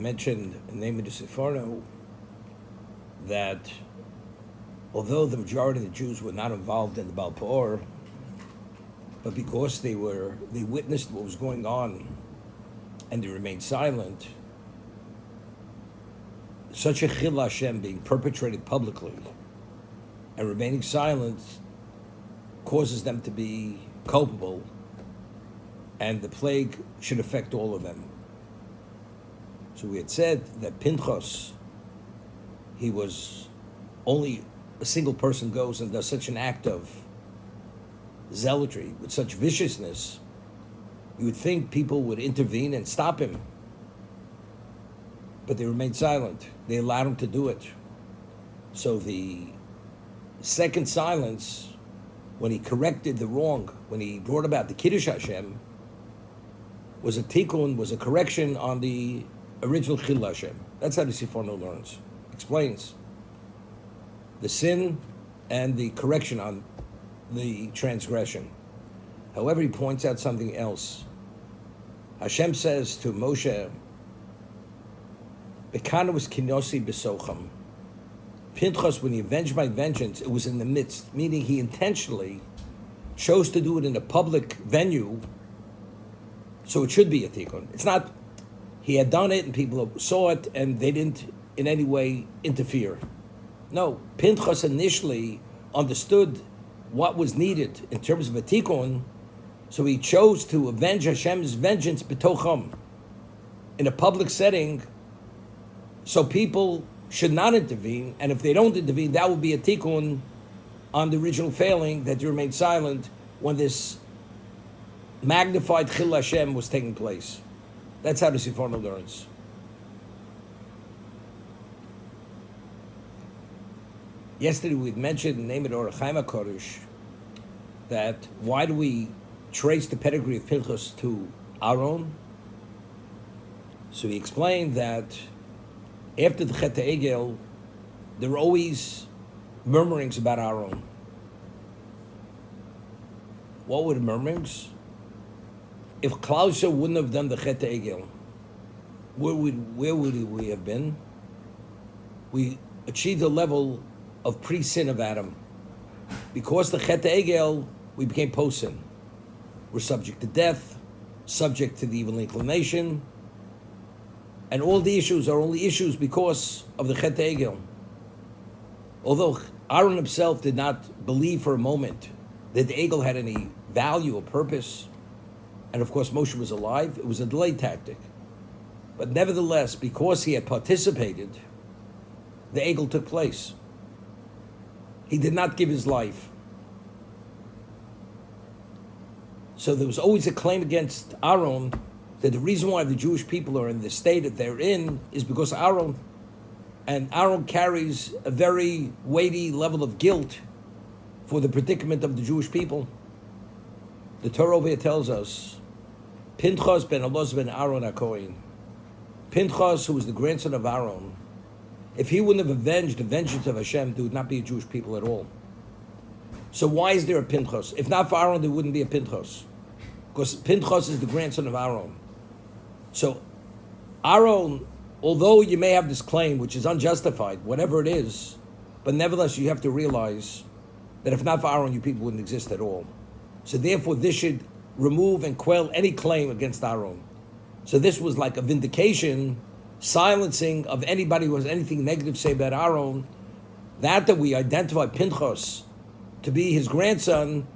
mentioned in the name of the Seforno that although the majority of the Jews were not involved in the Baal Peor, but because they witnessed what was going on and they remained silent, such a Chil Hashem being perpetrated publicly and remaining silent causes them to be culpable, and the plague should affect all of them. So we had said that Pinchas, he was only a single person goes and does such an act of zealotry with such viciousness, you would think people would intervene and stop him. But they remained silent. They allowed him to do it. So the second silence, when he corrected the wrong, when he brought about the Kiddush Hashem, was a tikkun, was a correction on the original Chil Hashem. That's how the Seforno learns. Explains the sin and the correction on the transgression. However, he points out something else. Hashem says to Moshe, Bekana was kinosi besocham. Pinchas, when he avenged my vengeance, it was in the midst, meaning he intentionally chose to do it in a public venue, so it should be a tikkun. It's not, he had done it and people saw it and they didn't in any way interfere. No, Pinchas initially understood what was needed in terms of a tikkun, so he chose to avenge Hashem's vengeance betocham in a public setting, so people should not intervene, and if they don't intervene, that would be a tikkun on the original failing that you remained silent when this magnified Chil Hashem was taking place. That's how the Seforno learns. Yesterday we mentioned in the name of the Orach Chaim HaKodesh that why do we trace the pedigree of Pinchas to Aaron? So he explained that after the Chet HaEgel, there were always murmurings about Aaron. What were the murmurings? If Klal Yisrael wouldn't have done the Chet HaEgel, where would we have been? We achieved a level of pre-sin of Adam. Because the Chet HaEgel, we became post-sin. We're subject to death, subject to the evil inclination, and all the issues are only issues because of the Chet HaEgel. Although Aaron himself did not believe for a moment that the Egel had any value or purpose, and of course Moshe was alive, it was a delay tactic. But nevertheless, because he had participated, the Egel took place. He did not give his life. So there was always a claim against Aaron that the reason why the Jewish people are in the state that they're in is because Aaron, and Aaron carries a very weighty level of guilt for the predicament of the Jewish people. The Torah over here tells us, Pinchas ben Elazar ben Aaron HaKohen. Pinchas, who was the grandson of Aaron, if he wouldn't have avenged the vengeance of Hashem, there would not be a Jewish people at all. So why is there a Pinchas? If not for Aaron, there wouldn't be a Pinchas. Because Pinchas is the grandson of Aaron. So Aaron, although you may have this claim, which is unjustified, whatever it is, but nevertheless you have to realize that if not for Aaron, you people wouldn't exist at all. So therefore this should remove and quell any claim against Aaron. So this was like a vindication, silencing of anybody who has anything negative to say about Aaron, that we identify Pinchas to be his grandson,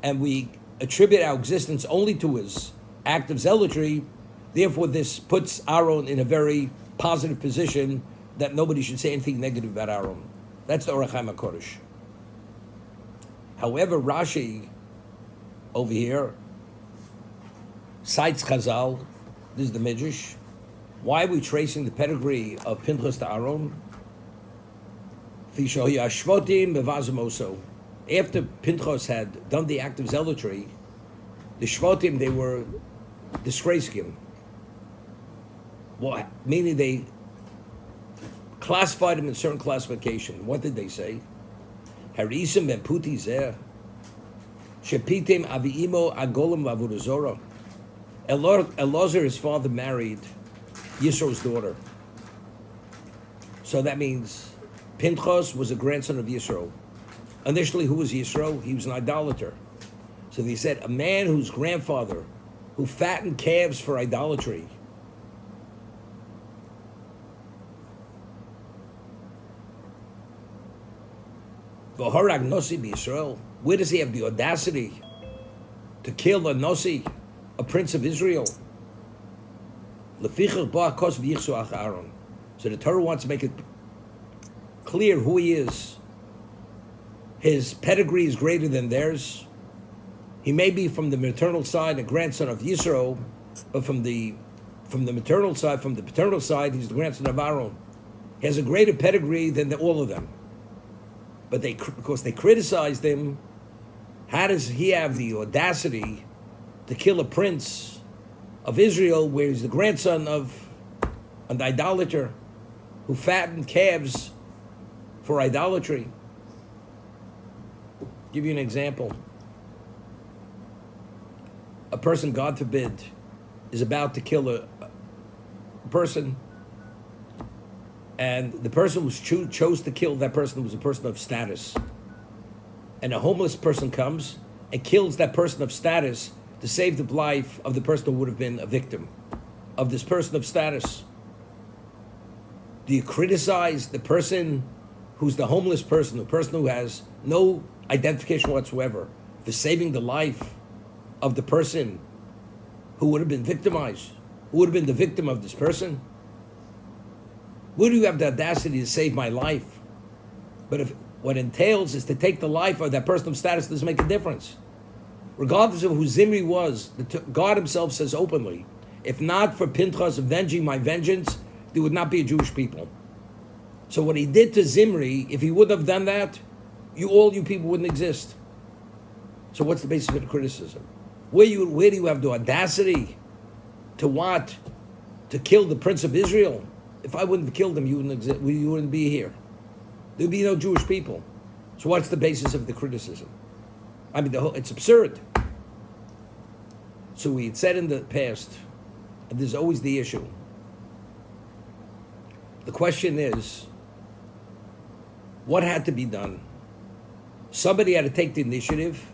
and we attribute our existence only to his act of zealotry. Therefore, this puts Aaron in a very positive position that nobody should say anything negative about Aaron. That's the Orach Chaim HaKodesh. However, Rashi over here cites Chazal. This is the Midrash. Why are we tracing the pedigree of Pinchas to Aaron? After Pinchas had done the act of zealotry, the Shvotim, they were disgracing him. Well, meaning they classified him in a certain classification. What did they say? Harisim ben puti zeh, shepitim aviimo agolim v'avodah zorah. Elazar, his father, married Yisro's daughter. So that means Pinchas was a grandson of Yisro. Initially, who was Yisro? He was an idolater. So they said, a man whose grandfather, who fattened calves for idolatry, V'harag Nosi b'Yisrael, where does he have the audacity to kill a Nosi, a prince of Israel? Lefichach ba'akos v'yichsu ach Aaron. So the Torah wants to make it clear who he is. His pedigree is greater than theirs. He may be from the maternal side a grandson of Yisro, but from the paternal side, he's the grandson of Aaron. He has a greater pedigree than all of them. But because they criticized him, how does he have the audacity to kill a prince of Israel, where he's the grandson of an idolater who fattened calves for idolatry? I'll give you an example. A person, God forbid, is about to kill a person, and the person who chose to kill that person was a person of status. And a homeless person comes and kills that person of status to save the life of the person who would have been a victim of this person of status. Do you criticize the person who's the homeless person, the person who has no identification whatsoever, for saving the life of the person who would have been victimized, who would have been the victim of this person? Where do you have the audacity to save my life? But if what entails is to take the life of that person of status, doesn't make a difference. Regardless of who Zimri was, God himself says openly, if not for Pinchas avenging my vengeance, there would not be a Jewish people. So what he did to Zimri, if he wouldn't have done that, all you people wouldn't exist. So what's the basis for the criticism? Where do you have the audacity to what? To kill the Prince of Israel? If I wouldn't have killed him, you wouldn't exist. You wouldn't be here. There'd be no Jewish people. So what's the basis of the criticism? I mean, it's absurd. So we had said in the past, and there's always the issue. The question is, what had to be done? Somebody had to take the initiative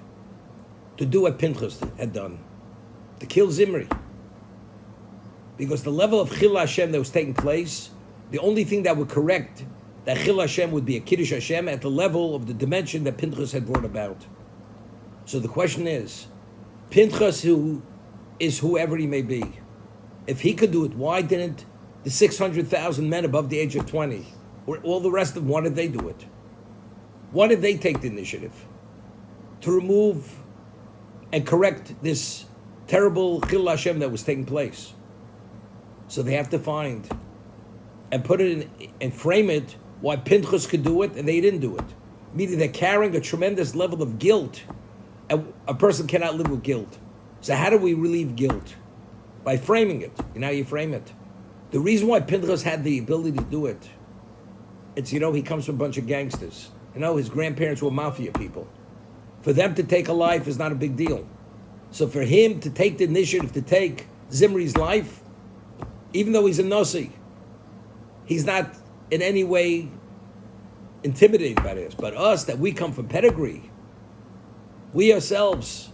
to do what Pinchas had done, to kill Zimri. Because the level of Chil Hashem that was taking place, the only thing that would correct that Chil Hashem would be a Kiddush Hashem at the level of the dimension that Pinchas had brought about. So the question is, Pinchas, who is whoever he may be, if he could do it, why didn't the 600,000 men above the age of 20, or all the rest of them, why did they do it? Why did they take the initiative to remove and correct this terrible Chil Hashem that was taking place? So they have to find and put it in and frame it why Pinchas could do it and they didn't do it. Meaning they're carrying a tremendous level of guilt, and a person cannot live with guilt. So how do we relieve guilt? By framing it. You know how you frame it? The reason why Pinchas had the ability to do it, it's, he comes from a bunch of gangsters. His grandparents were mafia people. For them to take a life is not a big deal. So for him to take the initiative to take Zimri's life, even though he's a Nasi, he's not in any way intimidated by this. But us, that we come from pedigree, we ourselves,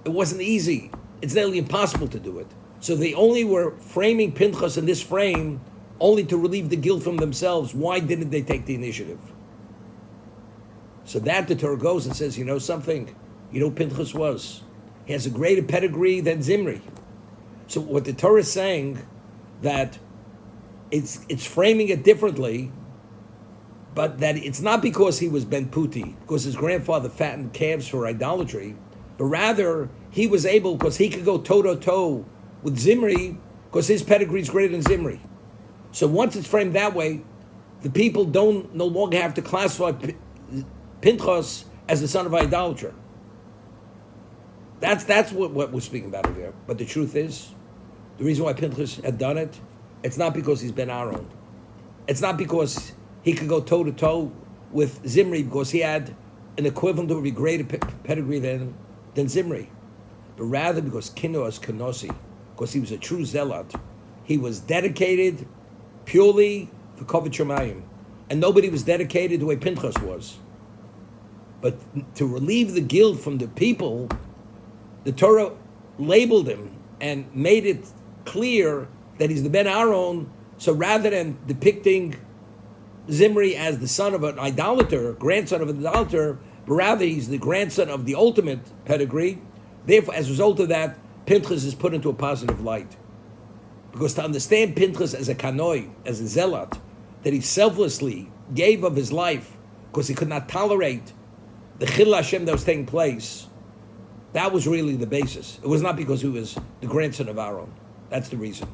it wasn't easy. It's nearly impossible to do it. So they only were framing Pinchas in this frame only to relieve the guilt from themselves. Why didn't they take the initiative? So that the Torah goes and says, something? Pinchas was. He has a greater pedigree than Zimri. So what the Torah is saying, that it's framing it differently, but that it's not because he was Ben Puti, because his grandfather fattened calves for idolatry, but rather he was able, because he could go toe-to-toe with Zimri, because his pedigree is greater than Zimri. So once it's framed that way, the people no longer have to classify Pinchas as the son of an idolater. That's what we're speaking about here. But the truth is, the reason why Pinchas had done it, it's not because he's Ben Aaron. It's not because he could go toe-to-toe with Zimri, because he had an equivalent of a greater pedigree than Zimri. But rather because Kinos Kenosi, because he was a true zealot. He was dedicated purely for Kavod Shemayim, and nobody was dedicated the way Pinchas was. But to relieve the guilt from the people, the Torah labeled him and made it clear that he's the Ben Aaron. So rather than depicting Zimri as the son of an idolater, grandson of an idolater, but rather he's the grandson of the ultimate pedigree. Therefore, as a result of that, Pinchas is put into a positive light. Because to understand Pinchas as a kanoi, as a zealot, that he selflessly gave of his life because he could not tolerate the Chil Hashem that was taking place, that was really the basis. It was not because he was the grandson of Aaron. That's the reason.